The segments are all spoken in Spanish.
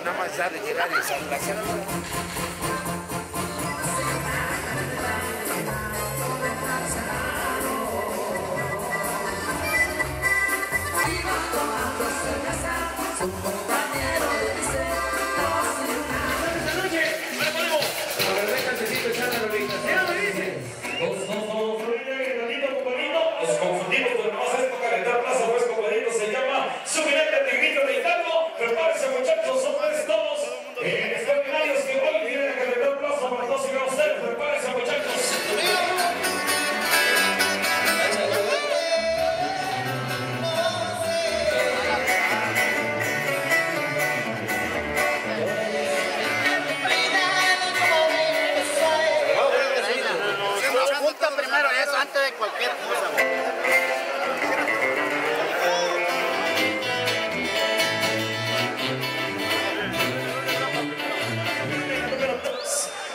Nada más ya de llegar y saludar. Prepárense, muchachos, son todos extraordinarios que hoy vienen a calentar plaza para todos y ustedes. Prepárense, muchachos. Apunta primero eso antes de cualquier cosa.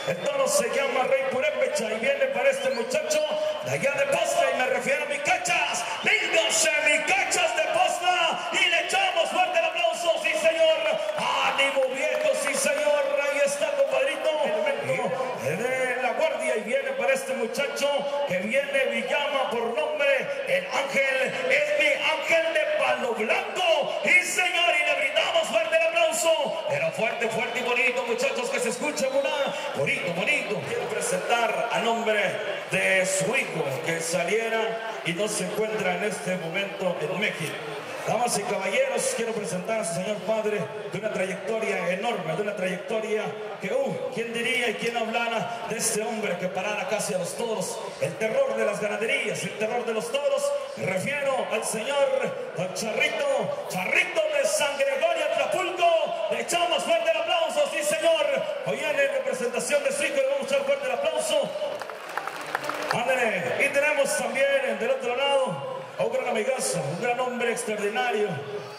El toro se llama Rey Purépecha y viene para este muchacho de allá de Posta, y me refiero a mi cachas. Véngase, mi cachas de Posta, y le echamos fuerte el aplauso, sí señor. Ánimo viejo, sí señor. Ahí está, compadrito, de la guardia, y viene para este muchacho que viene Villama por nombre el Ángel. Es mi Ángel de Palo Blanco, y señor, y le brindamos fuerte el aplauso, pero fuerte, fuerte y bonito, muchachos, que se escuche bonito, bonito. Quiero presentar a nombre de su hijo que saliera y no se encuentra en este momento en México. Damas y caballeros, quiero presentar a su señor padre de una trayectoria enorme, de una trayectoria que, ¿quién diría y quién hablara de este hombre que parara casi a los toros? El terror de las ganaderías, el terror de los toros. Me refiero al señor don Charrito, Charrito de San Gregorio, Tlapulco. Le echamos fuerte el aplauso, sí señor. Hoy en representación de su hijo le vamos a echar fuerte el aplauso. Ándale. Y tenemos también del otro lado a un gran amigazo, un gran hombre extraordinario,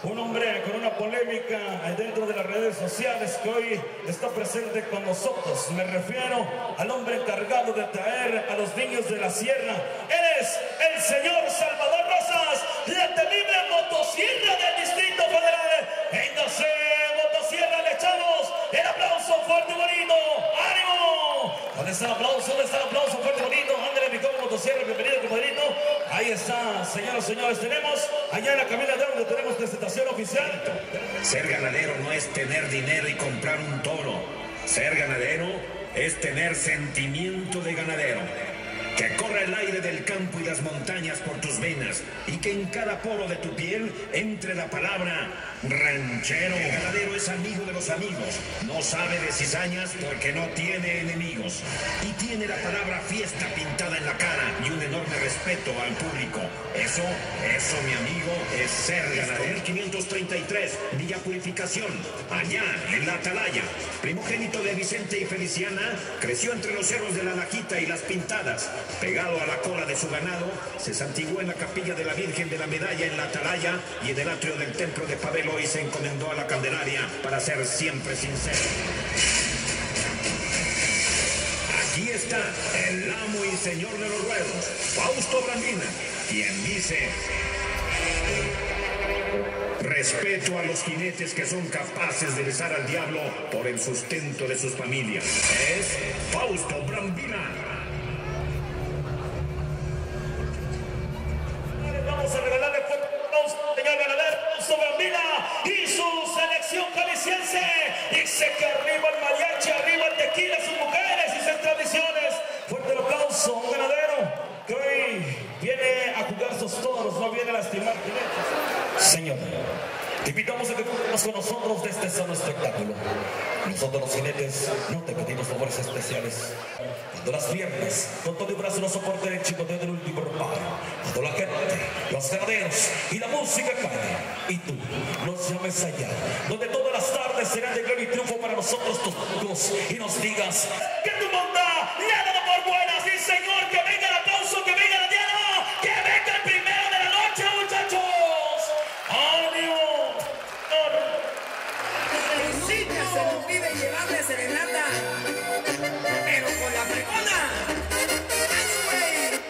un hombre con una polémica dentro de las redes sociales que hoy está presente con nosotros. Me refiero al hombre encargado de traer a los niños de la sierra. Él es el señor Salvador Rosas, la temible Motosierra del Distrito Federal. Véngase, Motosierra, le echamos el aplauso fuerte y bonito. ¡Ánimo! ¿Dónde está el aplauso? ¿Dónde está el aplauso fuerte y bonito? Ándale, mi compa Motosierra, bienvenido, compadrito. Ahí está, señoras y señores, tenemos allá en la cabina de donde tenemos presentación oficial. Ser ganadero no es tener dinero y comprar un toro. Ser ganadero es tener sentimiento de ganadero. Que corra el aire del campo y las montañas por tus venas, y que en cada poro de tu piel entre la palabra ranchero. El ganadero es amigo de los amigos, no sabe de cizañas porque no tiene enemigos, y tiene la palabra fiesta pintada en la cara y un enorme respeto al público. Eso, mi amigo, es ser ganadero. 1533, Villa Purificación, allá en la Atalaya. Primogénito de Vicente y Feliciana, creció entre los cerros de la Lajita y las Pintadas. Pegado a la cola de su ganado, se santiguó en la capilla de la Virgen de la Medalla en la Atalaya, y en el atrio del templo de Pabelo, y se encomendó a la Candelaria para ser siempre sincero. Aquí está está el amo y señor de los ruedos, Fausto Brandina, quien dice: respeto a los jinetes que son capaces de besar al diablo por el sustento de sus familias. Es Fausto Brandina. Vamos a regalarle fuerte aplauso al señor ganadero Fausto Brandina y su selección jalisciense. Dice que arriba el mariachi, arriba el tequila, sus mujeres y sus tradiciones. Fuerte el aplauso, un ganadero que hoy viene a jugar sus toros, no viene a lastimar jinetes. Señor, te invitamos a que cumplas con nosotros de este sano espectáculo. Nosotros los jinetes no te pedimos favores especiales. Cuando las piernas, con todo el brazo no soporten el chicoteo del último reparo. Cuando la gente, los ganaderos y la música caen, y tú nos llames allá, donde todas las tardes serán de gloria y triunfo para nosotros tus hijos, y nos digas que tu bondad nada da por buena. Sí, Señor, que venga el aplauso, que venga la diana, que venga el primero de la noche, muchachos. ¡Ánimo! Visita se nos pide llevarle serenata, pero con la fregona. ¡Ay, güey!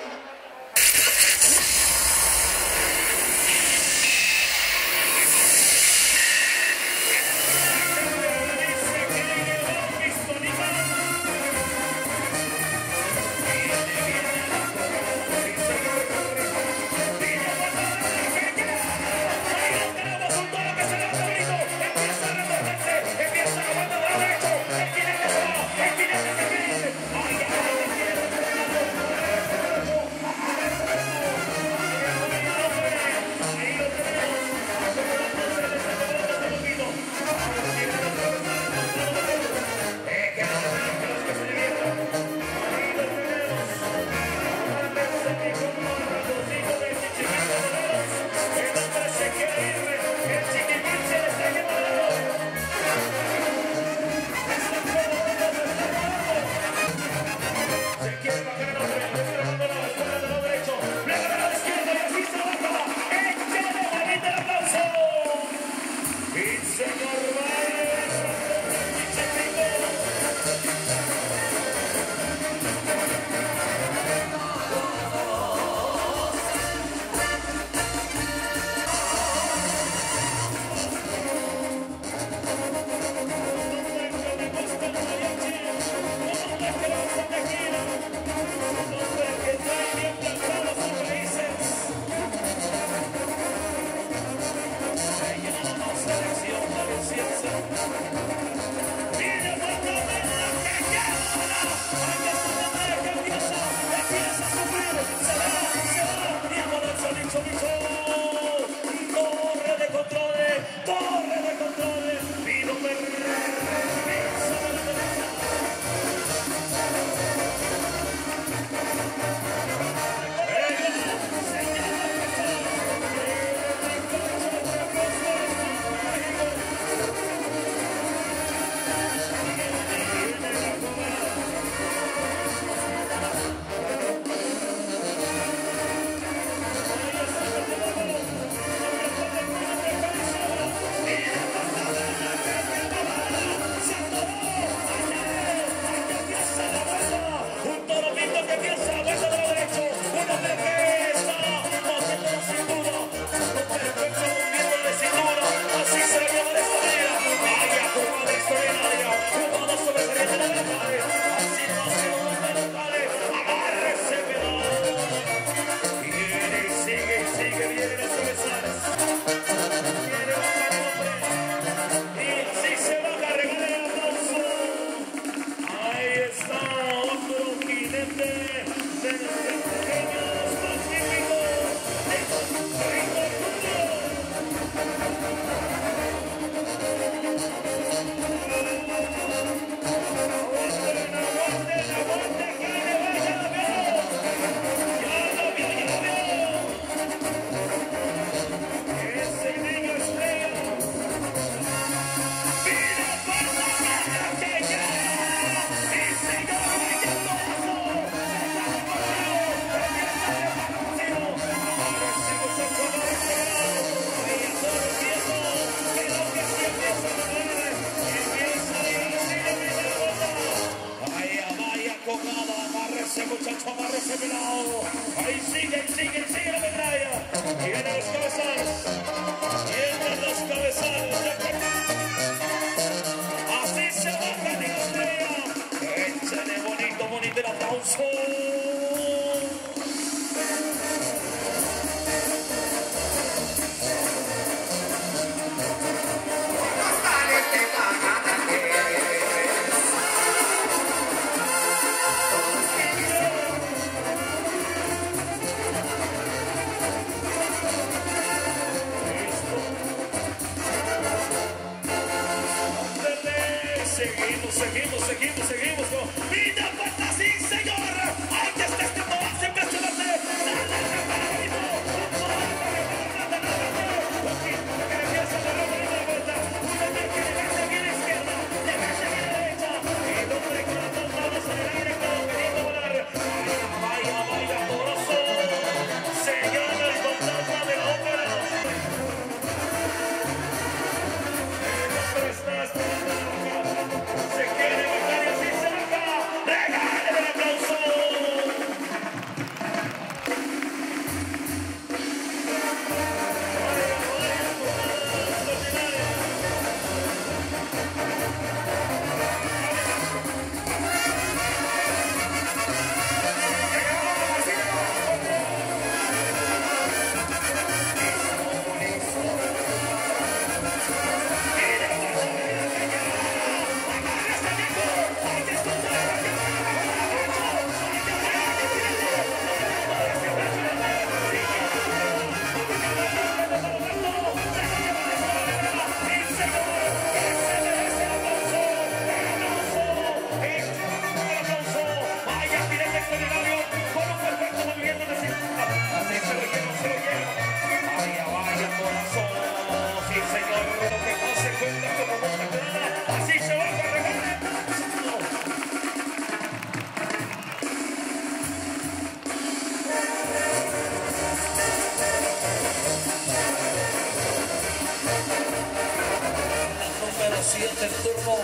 el turno.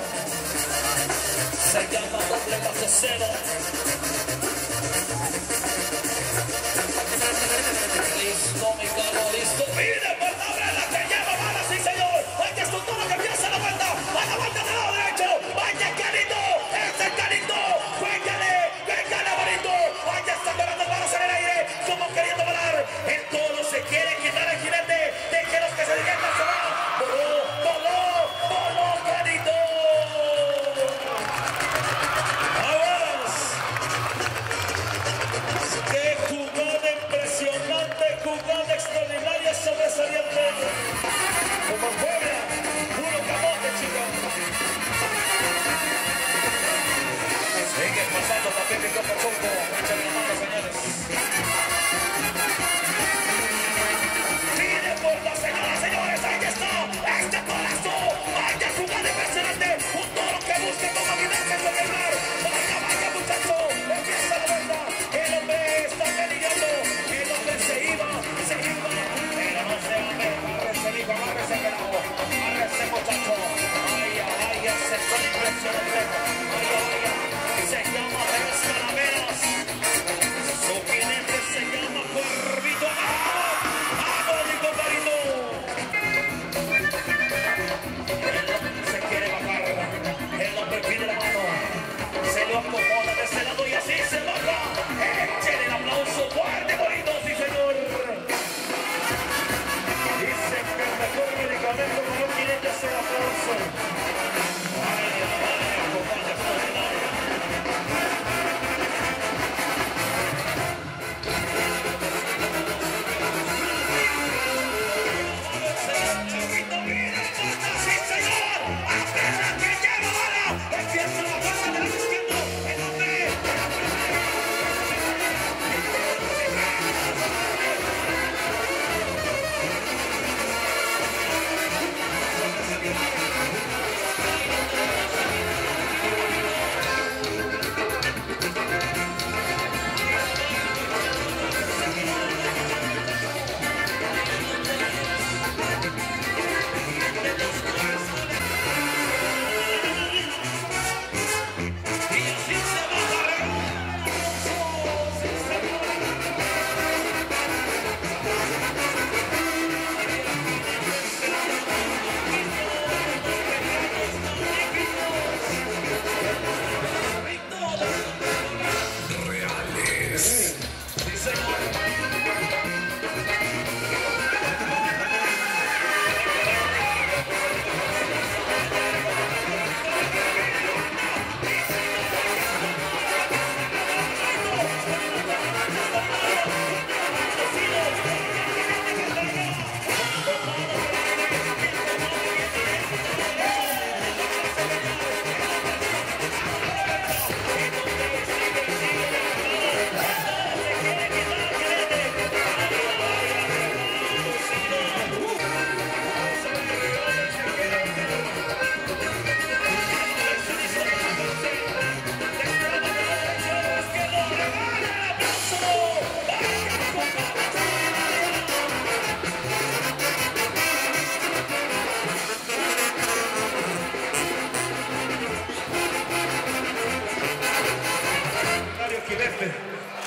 Se llama doble paso cero. Listo, mi carro, listo. Mire por la obrera que lleva balas, sí señor. Vaya es tu turno que empieza la vuelta. A la vuelta del lado derecho. Vaya Carito, ese Carito. Juégale bonito. Vaya está pegando manos en el aire. Como queriendo volar. El toro se quiere quitar el jinete. Déjenos que se diviertan, se va. Voló, Carito. Vamos. Qué jugada impresionante, jugada extraordinaria, sobresaliente. Como fuera, puro camote, chicos. Sigue pasando Pacífico por Pudo. Échale la mano, señores. Pide por la señora, señores. Ahí está. Este torazo. Vaya jugada impresionante. Un toro que busca como guiarse sobre el mar. Vaya, muchacho. Empieza la vuelta. El hombre está peligrando. El hombre se iba. Pero no se va a ver. Agárrese, hijo. Agárrese, carajo. Agárrese, muchacho. Ay, ese son impresionante. Ay. Se llama Tres Calaveras. Su jinete se llama Jaripeo. ¡Vamos, mi compadrito! El hombre se quiere bajar. El hombre pide la mano. Se lo acomoda de ese lado y así se baja. Échale el aplauso fuerte, bonito, sí señor. Dicen que el mejor medicamento para un jinete es el aplauso. Ay, compadre, extraordinario.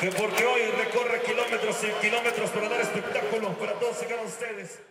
Que porque hoy recorre kilómetros y kilómetros para dar espectáculo para todos y cada ustedes.